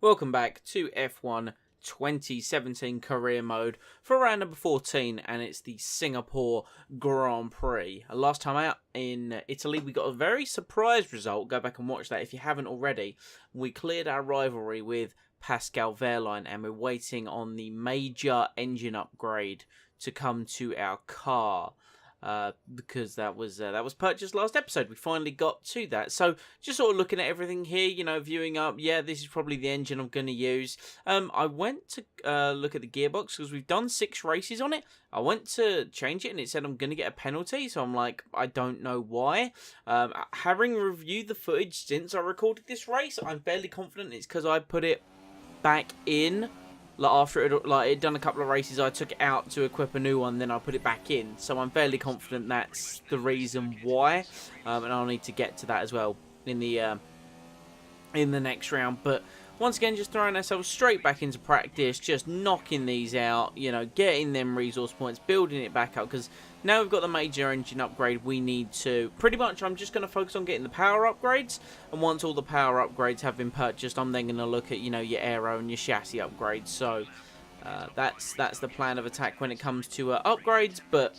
Welcome back to F1 2017 career mode for round number 14, and it's the Singapore Grand Prix. Last time out in Italy, we got a very surprise result. Go back and watch that if you haven't already. We cleared our rivalry with Pascal Wehrlein, and we're waiting on the major engine upgrade to come to our car. Because that was purchased last episode. We finally got to that. So just sort of looking at everything here, viewing up. Yeah, this is probably the engine I'm going to use. I went to look at the gearbox because we've done 6 races on it. I went to change it and it said I'm going to get a penalty. So I'm like, I don't know why. Having reviewed the footage since I recorded this race, I'm fairly confident it's because I put it back in. After it'd done a couple of races, I took it out to equip a new one, then I put it back in. So I'm fairly confident that's the reason why, and I'll need to get to that as well in the next round. But once again, just throwing ourselves straight back into practice, just knocking these out, getting them resource points, building it back up, because now we've got the major engine upgrade. We need to pretty much, I'm just going to focus on getting the power upgrades, and once all the power upgrades have been purchased, I'm then going to look at your aero and your chassis upgrades. So that's the plan of attack when it comes to upgrades. But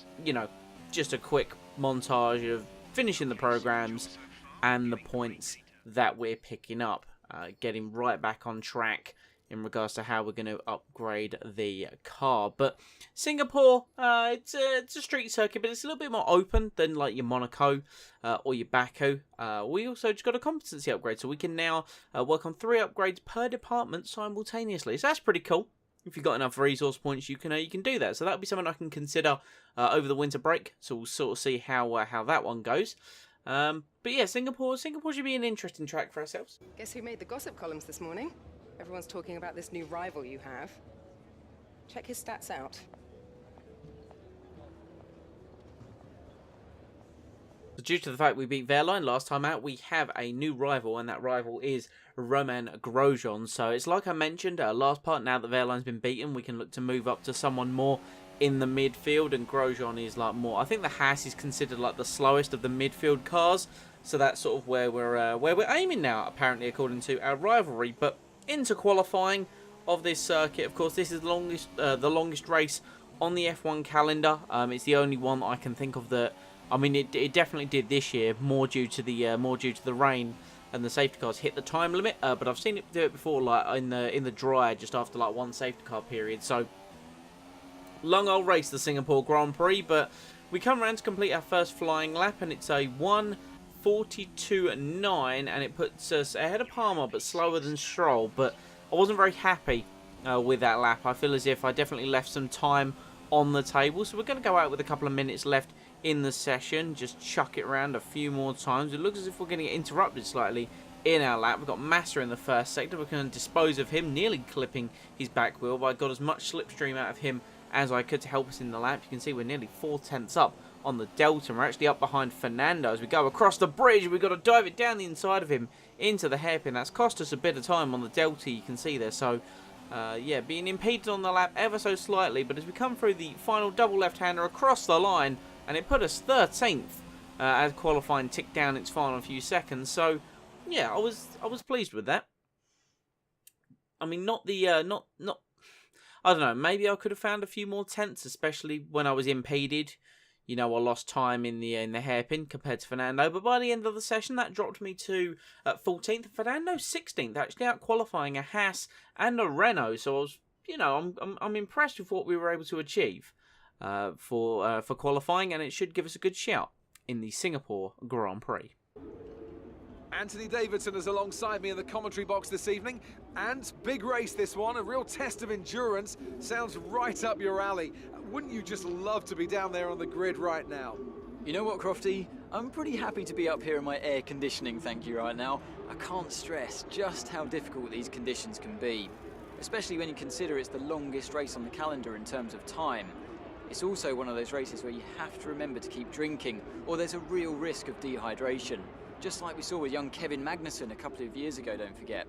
just a quick montage of finishing the programs and the points that we're picking up. Getting right back on track in regards to how we're going to upgrade the car. But Singapore, it's a street circuit, but it's a little bit more open than like your Monaco or your Baku. We also just got a competency upgrade, so we can now work on 3 upgrades per department simultaneously. So that's pretty cool. If you've got enough resource points, you can do that. So that'll be something I can consider over the winter break. So we'll sort of see how that one goes. But yeah, Singapore should be an interesting track for ourselves. Guess who made the gossip columns this morning? Everyone's talking about this new rival you have. Check his stats out. Due to the fact we beat Wehrlein last time out, we have a new rival, and that rival is Romain Grosjean. So it's like I mentioned last part, now that Wehrlein's been beaten, we can look to move up to someone more in the midfield, and Grosjean is like more. I think the Haas is considered like the slowest of the midfield cars, so that's sort of where we're aiming now, apparently, according to our rivalry. But into qualifying of this circuit, of course, this is the longest race on the F1 calendar. It's the only one that I can think of that. I mean, it definitely did this year, more due to the rain and the safety cars hit the time limit. But I've seen it do it before, like in the dry, just after like one safety car period. So long old race, the Singapore Grand Prix, but we come around to complete our first flying lap, and it's a 1:42.9, and it puts us ahead of Palmer, but slower than Stroll. But I wasn't very happy with that lap. I feel as if I definitely left some time on the table, so we're going to go out with a couple of minutes left in the session, just chuck it around a few more times. It looks as if we're going to get interrupted slightly in our lap. We've got Massa in the first sector. We're going to dispose of him, nearly clipping his back wheel, but I got as much slipstream out of him as I could to help us in the lap. You can see we're nearly 4/10 up on the Delta, and we're actually up behind Fernando as we go across the bridge. We've got to dive it down the inside of him into the hairpin. That's cost us a bit of time on the Delta, you can see there. So yeah, being impeded on the lap ever so slightly, but as we come through the final double left-hander across the line, and it put us 13th as qualifying ticked down its final few seconds. So yeah, I was pleased with that. I mean, not I don't know, maybe I could have found a few more tenths, especially when I was impeded. I lost time in the hairpin compared to Fernando, but by the end of the session, that dropped me to 14th. Fernando 16th, actually out qualifying a Haas and a Renault. So I was, I'm impressed with what we were able to achieve for qualifying, and it should give us a good shout in the Singapore Grand Prix. Anthony Davidson is alongside me in the commentary box this evening, and big race this one, a real test of endurance. Sounds right up your alley. Wouldn't you just love to be down there on the grid right now? You know what, Crofty? I'm pretty happy to be up here in my air conditioning, thank you, right now. I can't stress just how difficult these conditions can be, especially when you consider it's the longest race on the calendar in terms of time. It's also one of those races where you have to remember to keep drinking, or there's a real risk of dehydration. Just like we saw with young Kevin Magnussen a couple of years ago, don't forget.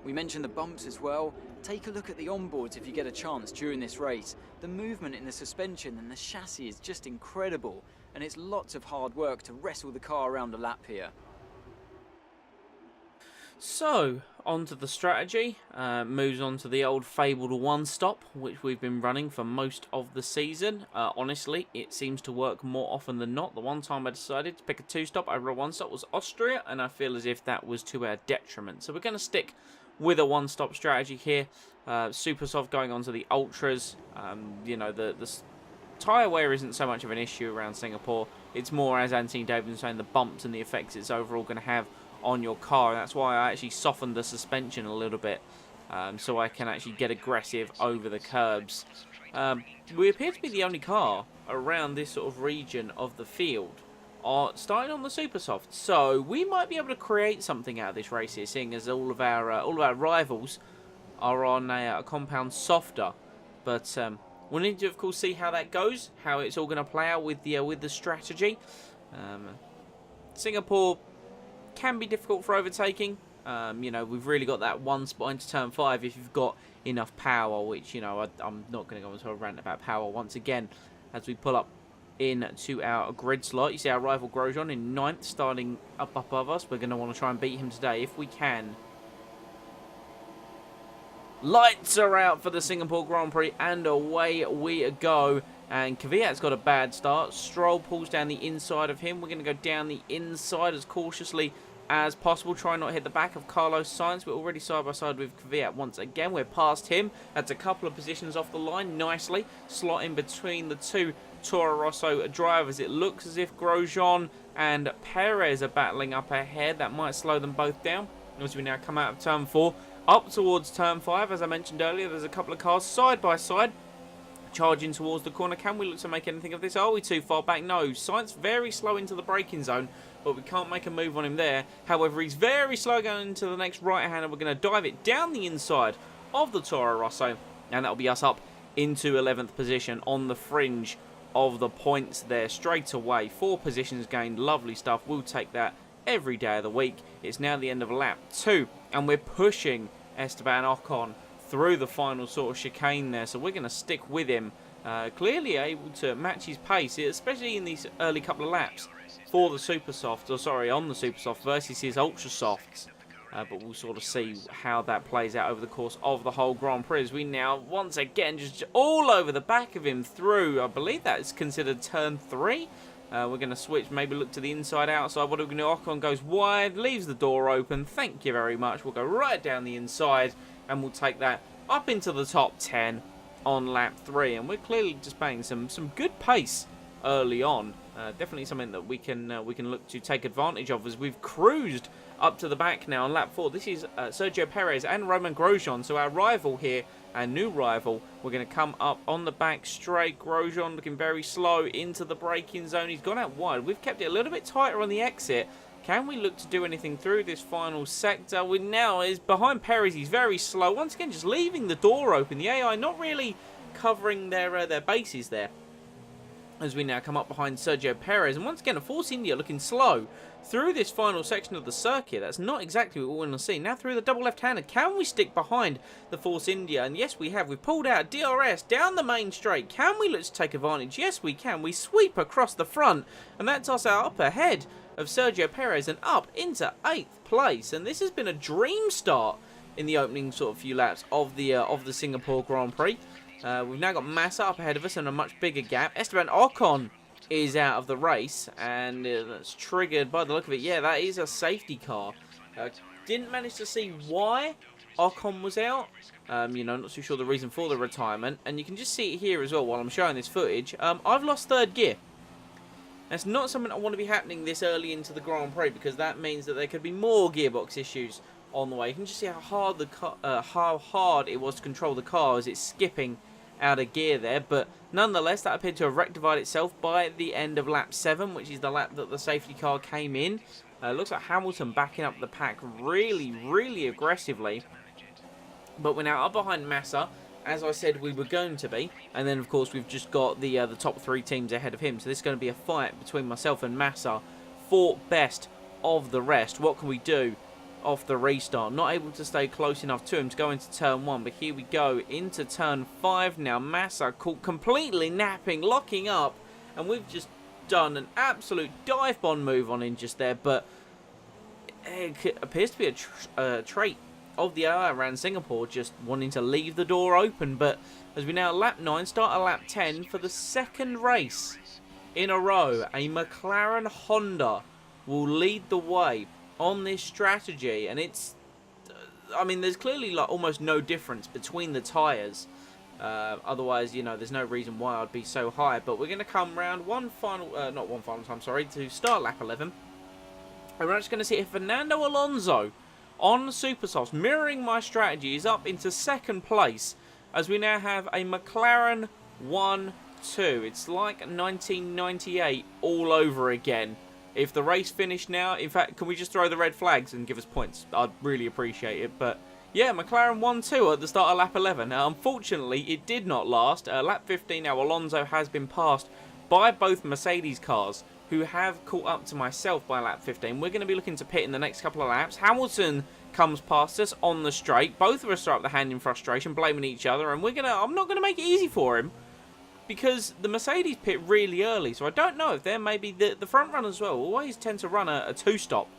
We mentioned the bumps as well. Take a look at the onboards if you get a chance during this race. The movement in the suspension and the chassis is just incredible, and it's lots of hard work to wrestle the car around a lap here. So, onto the strategy. Moves on to the old fabled one-stop, which we've been running for most of the season. Honestly, it seems to work more often than not. The one time I decided to pick a two-stop over a one-stop was Austria, and I feel as if that was to our detriment. So we're going to stick with a one-stop strategy here. Super soft going on to the ultras. You know, the tyre wear isn't so much of an issue around Singapore. It's more, as Anthony Davidson was saying, the bumps and the effects it's overall going to have on your car. That's why I actually softened the suspension a little bit, so I can actually get aggressive over the curbs. We appear to be the only car around this sort of region of the field starting on the super soft, so we might be able to create something out of this race here, seeing as all of our rivals are on a compound softer. But we'll need to, of course, see how that goes, how it's all going to play out with the strategy. Singapore can be difficult for overtaking. You know, we've really got that one spot into turn 5 if you've got enough power, which, you know, I'm not going to go into a rant about power once again as we pull up into our grid slot. You see our rival Grosjean in 9th, starting up above us. We're going to want to try and beat him today if we can. Lights are out for the Singapore Grand Prix, and away we go. And Kvyat's got a bad start. Stroll pulls down the inside of him. We're going to go down the inside as cautiously as possible. Try not to hit the back of Carlos Sainz. We're already side by side with Kvyat once again. We're past him. That's a couple of positions off the line nicely. Slot in between the two Toro Rosso drivers. It looks as if Grosjean and Perez are battling up ahead. That might slow them both down as we now come out of turn 4. Up towards turn 5, as I mentioned earlier, there's a couple of cars side by side charging towards the corner. Can we look to make anything of this? Are we too far back? No. Sainz very slow into the braking zone, but we can't make a move on him there. However, he's very slow going into the next right-hand, and we're going to dive it down the inside of the Toro Rosso, and that'll be us up into 11th position on the fringe of the points there straight away. 4 positions gained. Lovely stuff. We'll take that every day of the week. It's now the end of lap 2, and we're pushing Esteban Ocon through the final sort of chicane there, so we're going to stick with him, clearly able to match his pace, especially in these early couple of laps for the super soft, or sorry, on the super soft versus his ultra softs. But we'll sort of see how that plays out over the course of the whole Grand Prix, as we now once again just all over the back of him through, I believe that is considered turn 3. We're going to switch, maybe look to the inside, outside. What are we going to do? Ocon goes wide, leaves the door open. Thank you very much. We'll go right down the inside, and we'll take that up into the top 10 on lap 3. And we're clearly displaying some good pace early on. Definitely something that we can look to take advantage of, as we've cruised up to the back now on lap 4. This is Sergio Perez and Romain Grosjean, so our rival here, our new rival. We're going to come up on the back straight. Grosjean looking very slow into the braking zone. He's gone out wide. We've kept it a little bit tighter on the exit. Can we look to do anything through this final sector? We now is behind Perez. He's very slow. Once again, just leaving the door open. The AI not really covering their bases there, as we now come up behind Sergio Perez. And once again, a Force India looking slow through this final section of the circuit. That's not exactly what we want to see. Now through the double left-hander. Can we stick behind the Force India? And yes, we have. We've pulled out DRS down the main straight. Can we look to take advantage? Yes, we can. We sweep across the front, and that's us up ahead of Sergio Perez and up into 8th place. And this has been a dream start in the opening sort of few laps of the Singapore Grand Prix. We've now got Massa up ahead of us and a much bigger gap. Esteban Ocon is out of the race, and that's triggered by the look of it. Yeah, that is a safety car. Didn't manage to see why Ocon was out. You know, not too sure the reason for the retirement. And you can just see it here as well while I'm showing this footage. I've lost 3rd gear. That's not something I want to be happening this early into the Grand Prix, because that means that there could be more gearbox issues on the way. You can just see how hard it was to control the car as it's skipping out of gear there. But nonetheless, that appeared to have rectified itself by the end of lap 7, which is the lap that the safety car came in. Looks like Hamilton backing up the pack really, really aggressively. But we're now up behind Massa, as I said we were going to be. And then, of course, we've just got the top 3 teams ahead of him. So this is going to be a fight between myself and Massa for best of the rest. What can we do off the restart? Not able to stay close enough to him to go into turn 1, but here we go into turn 5 now. Massa caught completely napping, locking up, and we've just done an absolute dive bomb move on him just there. But it appears to be a trait of the hour around Singapore just wanting to leave the door open. But as we now at lap 9, start at lap 10 for the second race in a row, a McLaren Honda will lead the way on this strategy. And it's, I mean, there's clearly like almost no difference between the tyres. Otherwise, you know, there's no reason why I'd be so high. But we're going to come round to start lap 11. And we're just going to see if Fernando Alonso on Supersofts, mirroring my strategy, is up into second place as we now have a McLaren 1-2. It's like 1998 all over again. If the race finished now, in fact, can we just throw the red flags and give us points? I'd really appreciate it. But yeah, McLaren 1-2 at the start of lap 11. Now, unfortunately, it did not last. Lap 15 now, Alonso has been passed by both Mercedes cars, who have caught up to myself by lap 15. We're going to be looking to pit in the next couple of laps. Hamilton comes past us on the straight. Both of us are up the hand in frustration, blaming each other. And I'm not going to make it easy for him, because the Mercedes pit really early. So I don't know if they're maybe the front runners as well always tend to run a two-stop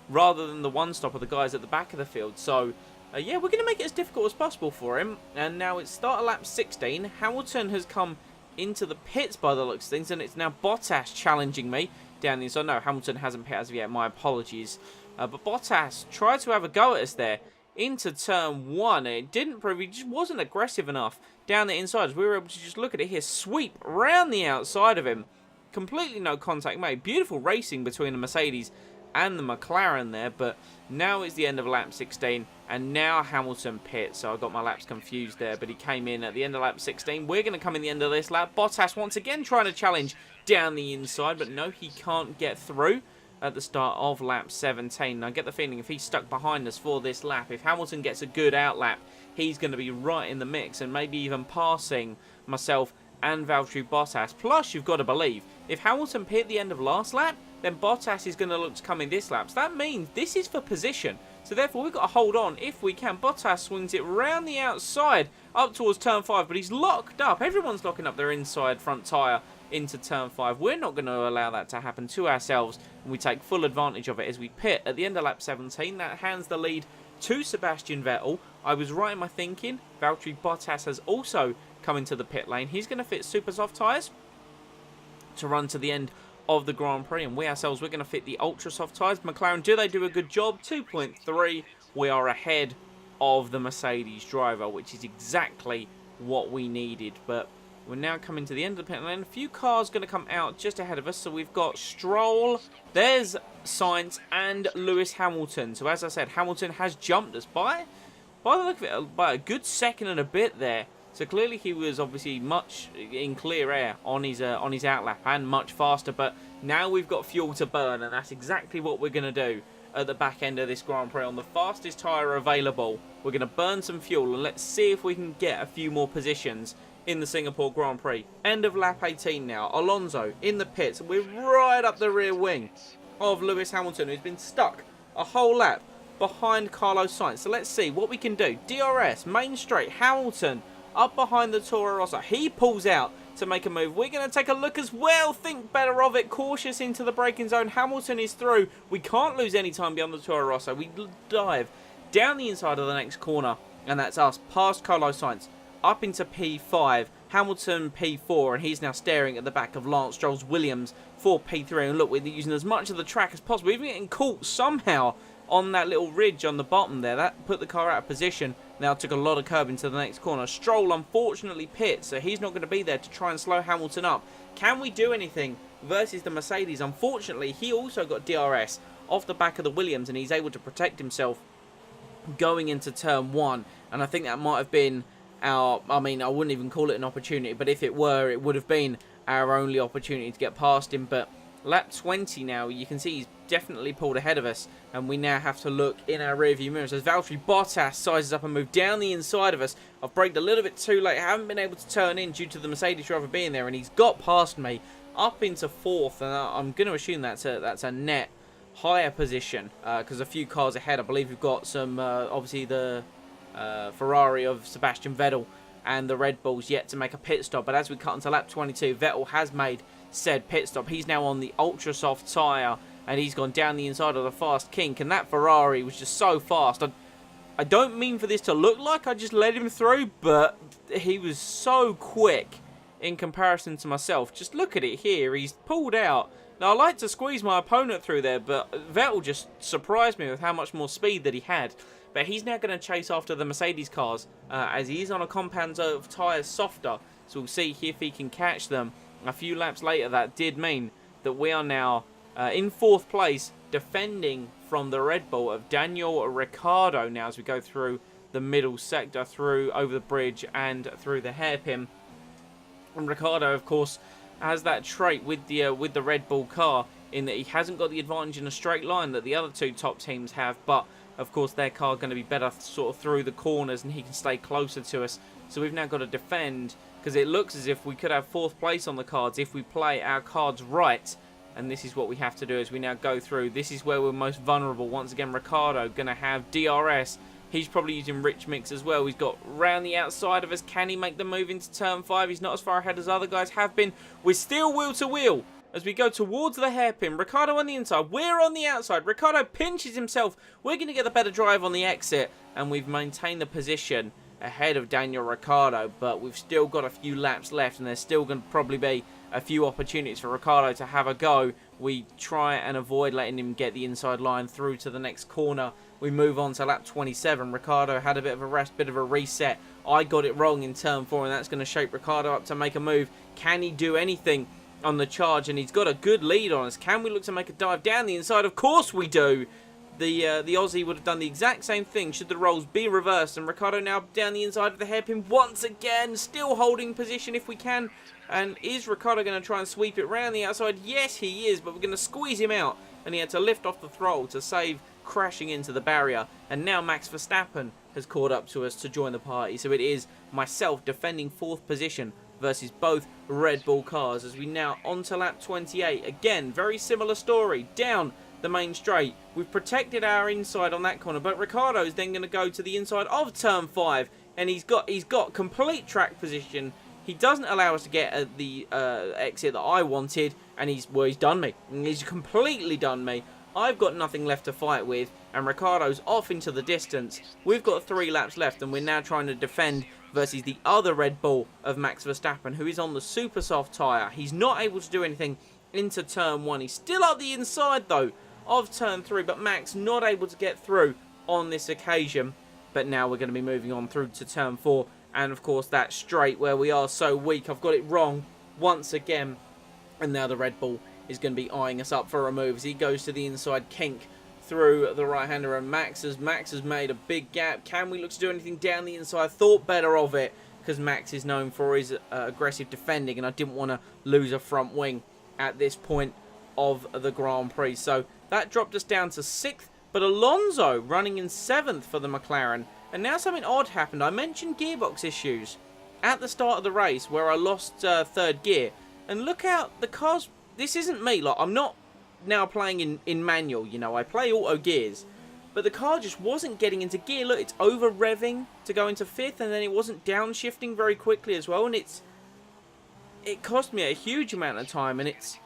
rather than the one-stop of the guys at the back of the field. So yeah, we're going to make it as difficult as possible for him. And now it's start of lap 16. Hamilton has come into the pits by the looks of things, and it's now Bottas challenging me down the inside. No, Hamilton hasn't pit as of yet, my apologies. But Bottas tried to have a go at us there into turn 1. It didn't prove, he just wasn't aggressive enough down the inside. As we were able to just look at it here, sweep round the outside of him. Completely no contact made. Beautiful racing between the Mercedes and the McLaren there, but now it's the end of lap 16, and now Hamilton pits. So I got my laps confused there, but he came in at the end of lap 16. We're going to come in the end of this lap. Bottas once again trying to challenge down the inside, but no, he can't get through at the start of lap 17. I get the feeling if he's stuck behind us for this lap, if Hamilton gets a good outlap, he's going to be right in the mix and maybe even passing myself and Valtteri Bottas. Plus, you've got to believe, if Hamilton pit the end of last lap, then Bottas is going to look to come in this lap. So that means this is for position. So therefore, we've got to hold on if we can. Bottas swings it round the outside up towards turn 5, but he's locked up. Everyone's locking up their inside front tyre into turn 5. We're not going to allow that to happen to ourselves, and we take full advantage of it as we pit at the end of lap 17. That hands the lead to Sebastian Vettel. I was right in my thinking. Valtteri Bottas has also come into the pit lane. He's going to fit super soft tyres to run to the end of the Grand Prix, and we ourselves, we're going to fit the ultra soft tyres. McLaren, do they do a good job? 2.3. We are ahead of the Mercedes driver, which is exactly what we needed. But we're now coming to the end of the pit lane. A few cars going to come out just ahead of us. So we've got Stroll, there's Sainz, and Lewis Hamilton. So as I said, Hamilton has jumped us by the look of it, by a good second and a bit there. So clearly he was obviously much in clear air on his outlap and much faster. But now we've got fuel to burn, and that's exactly what we're going to do at the back end of this Grand Prix. On the fastest tyre available, we're going to burn some fuel, and let's see if we can get a few more positions in the Singapore Grand Prix. End of lap 18 now. Alonso in the pits. We're right up the rear wing of Lewis Hamilton, who's been stuck a whole lap behind Carlos Sainz. So let's see what we can do. DRS, main straight, Hamilton up behind the Toro Rosso. He pulls out to make a move. We're going to take a look as well. Think better of it. Cautious into the braking zone. Hamilton is through. We can't lose any time beyond the Toro Rosso. We dive down the inside of the next corner, and that's us past Carlos Sainz up into P5. Hamilton P4, and he's now staring at the back of Lance Stroll's Williams for P3. And look, we're using as much of the track as possible. Even getting caught somehow on that little ridge on the bottom there. That put the car out of position. Now took a lot of curb into the next corner. Stroll unfortunately pits, so he's not going to be there to try and slow Hamilton up. Can we do anything versus the Mercedes? Unfortunately, he also got DRS off the back of the Williams, and he's able to protect himself going into turn 1. And I think that might have been our, I mean, I wouldn't even call it an opportunity, but if it were, it would have been our only opportunity to get past him. But lap 20 now, you can see he's definitely pulled ahead of us, and we now have to look in our rearview mirrors as Valtteri Bottas sizes up and moves down the inside of us. I've braked a little bit too late. I haven't been able to turn in due to the Mercedes driver being there, and he's got past me up into 4th, and I'm going to assume that's a net higher position because a few cars ahead. I believe we've got some obviously the Ferrari of Sebastian Vettel and the Red Bulls yet to make a pit stop. But as we cut into lap 22, Vettel has made said pit stop. He's now on the ultra soft tyre, and he's gone down the inside of the fast kink, and that Ferrari was just so fast. I don't mean for this to look like I just let him through, but he was so quick in comparison to myself. Just look at it here. He's pulled out. Now, I like to squeeze my opponent through there, but Vettel just surprised me with how much more speed that he had. But he's now going to chase after the Mercedes cars, as he is on a compound of tyres softer. So we'll see if he can catch them. A few laps later, that did mean that we are now in 4th place, defending from the Red Bull of Daniel Ricciardo now as we go through the middle sector, through over the bridge and through the hairpin. And Ricciardo, of course, has that trait with the Red Bull car in that he hasn't got the advantage in a straight line that the other 2 top teams have, but of course their car going to be better sort of through the corners and he can stay closer to us. So we've now got to defend, because it looks as if we could have 4th place on the cards if we play our cards right. And this is what we have to do as we now go through. This is where we're most vulnerable. Once again, Ricciardo going to have DRS. He's probably using rich mix as well. He's got round the outside of us. Can he make the move into turn 5? He's not as far ahead as other guys have been. We're still wheel to wheel as we go towards the hairpin. Ricciardo on the inside. We're on the outside. Ricciardo pinches himself. We're going to get the better drive on the exit. And we've maintained the position ahead of Daniel Ricciardo. But we've still got a few laps left. And there's still going to probably be a few opportunities for Ricciardo to have a go. We try and avoid letting him get the inside line through to the next corner. We move on to lap 27. Ricciardo had a bit of a rest, bit of a reset. I got it wrong in turn 4, and that's going to shape Ricciardo up to make a move. Can he do anything on the charge? And he's got a good lead on us. Can we look to make a dive down the inside? Of course we do. The Aussie would have done the exact same thing should the roles be reversed. And Ricciardo now down the inside of the hairpin once again, still holding position if we can. And is Ricciardo going to try and sweep it round the outside? Yes, he is, but we're going to squeeze him out. And he had to lift off the throttle to save crashing into the barrier. And now Max Verstappen has caught up to us to join the party. So it is myself defending 4th position versus both Red Bull cars as we now on to lap 28. Again, very similar story. Down the main straight. We've protected our inside on that corner, but Ricciardo is then going to go to the inside of turn 5. And he's got complete track position. He doesn't allow us to get at the exit that I wanted, and he's done me. He's completely done me. I've got nothing left to fight with, and Ricciardo's off into the distance. We've got 3 laps left, and we're now trying to defend versus the other Red Bull of Max Verstappen, who is on the super soft tyre. He's not able to do anything into turn 1. He's still up the inside, though, of turn 3, but Max not able to get through on this occasion. But now we're going to be moving on through to turn 4. And, of course, that straight where we are so weak. I've got it wrong once again. And now the Red Bull is going to be eyeing us up for a move as he goes to the inside kink through the right-hander. And Max has made a big gap. Can we look to do anything down the inside? Thought better of it because Max is known for his aggressive defending. And I didn't want to lose a front wing at this point of the Grand Prix. So that dropped us down to 6th. But Alonso running in 7th for the McLaren. And now something odd happened. I mentioned gearbox issues at the start of the race where I lost 3rd gear. And look out, the cars... This isn't me. Like, I'm not now playing in manual, you know. I play auto gears. But the car just wasn't getting into gear. Look, it's over-revving to go into 5th. And then it wasn't downshifting very quickly as well. And it cost me a huge amount of time. And it's...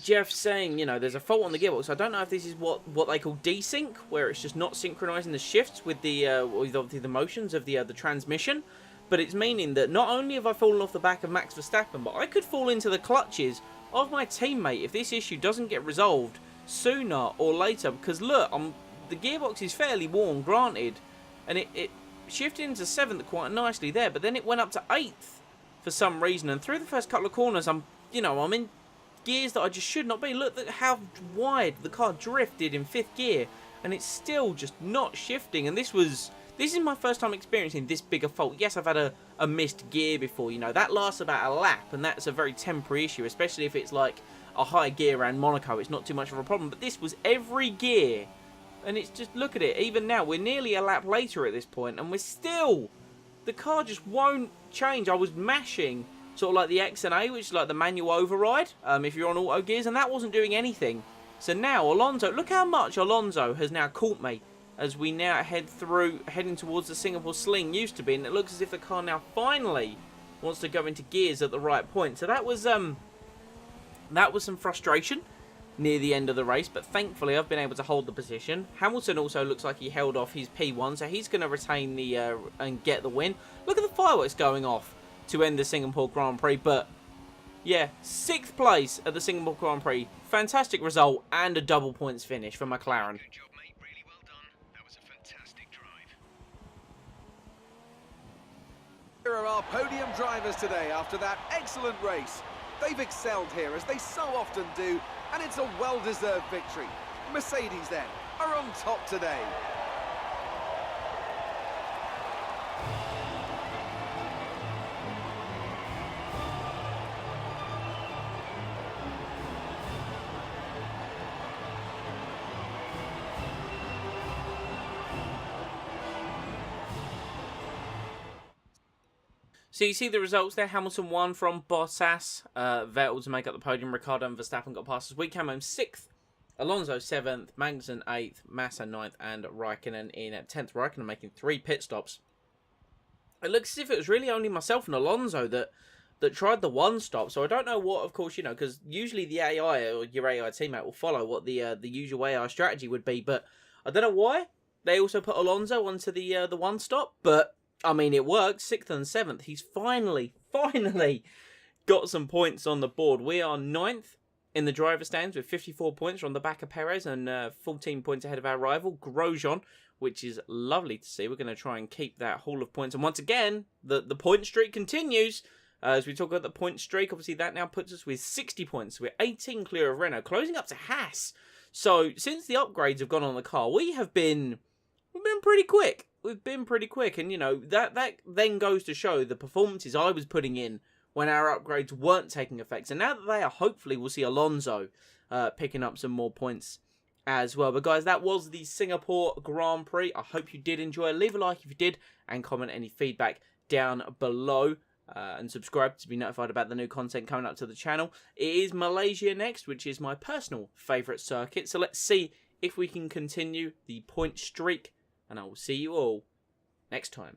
Jeff saying, you know, there's a fault on the gearbox. I don't know if this is what they call desync, where it's just not synchronizing the shifts with the motions of the transmission. But it's meaning that not only have I fallen off the back of Max Verstappen, but I could fall into the clutches of my teammate if this issue doesn't get resolved sooner or later. Because look, the gearbox is fairly worn, granted, and it shifted into 7th quite nicely there, but then it went up to 8th for some reason. And through the first couple of corners, I'm in gears that I just should not be. Look at how wide the car drifted in 5th gear, and it's still just not shifting. And this is my first time experiencing this big a fault. Yes, I've had a missed gear before, you know, that lasts about a lap, and that's a very temporary issue, especially if it's like a high gear around Monaco. It's not too much of a problem, but this was every gear, and it's just, look at it, even now, we're nearly a lap later at this point, and we're still, the car just won't change. I was mashing sort of like the X and A, which is like the manual override, if you're on auto gears, and that wasn't doing anything. So now Alonso, look how much Alonso has now caught me as we now heading towards the Singapore Sling used to be, and it looks as if the car now finally wants to go into gears at the right point. So that was some frustration near the end of the race, but thankfully I've been able to hold the position. Hamilton also looks like he held off his P1, so he's going to retain the and get the win. Look at the fireworks going off to end the Singapore Grand Prix, but yeah, 6th place at the Singapore Grand Prix. Fantastic result and a double points finish for McLaren. Good job, mate. Really well done. That was a fantastic drive. Here are our podium drivers today after that excellent race. They've excelled here, as they so often do, and it's a well-deserved victory. Mercedes, then, are on top today. So you see the results there. Hamilton won from Bottas. Vettel to make up the podium. Ricciardo and Verstappen got past us. We came home 6th. Alonso 7th. Magnussen 8th. Massa 9th. And Raikkonen in at 10th. Raikkonen making 3 pit stops. It looks as if it was really only myself and Alonso that tried the 1 stop. So I don't know what, of course, you know, because usually the AI or your AI teammate will follow what the usual AI strategy would be. But I don't know why they also put Alonso onto the 1 stop. But I mean, it worked. 6th and 7th. He's finally got some points on the board. We are 9th in the driver stands with 54 points. We're on the back of Perez and 14 points ahead of our rival, Grosjean, which is lovely to see. We're going to try and keep that haul of points. And once again, the point streak continues. As we talk about the point streak, obviously that now puts us with 60 points. We're 18 clear of Renault, closing up to Haas. So, since the upgrades have gone on the car, we've been pretty quick. We've been pretty quick, and you know, that then goes to show the performances I was putting in when our upgrades weren't taking effect. And now that they are, hopefully we'll see Alonso picking up some more points as well. But guys, that was the Singapore Grand Prix. I hope you did enjoy. Leave a like if you did, and comment any feedback down below. And subscribe to be notified about the new content coming up to the channel. It is Malaysia next, which is my personal favourite circuit. So let's see if we can continue the point streak. And I will see you all next time.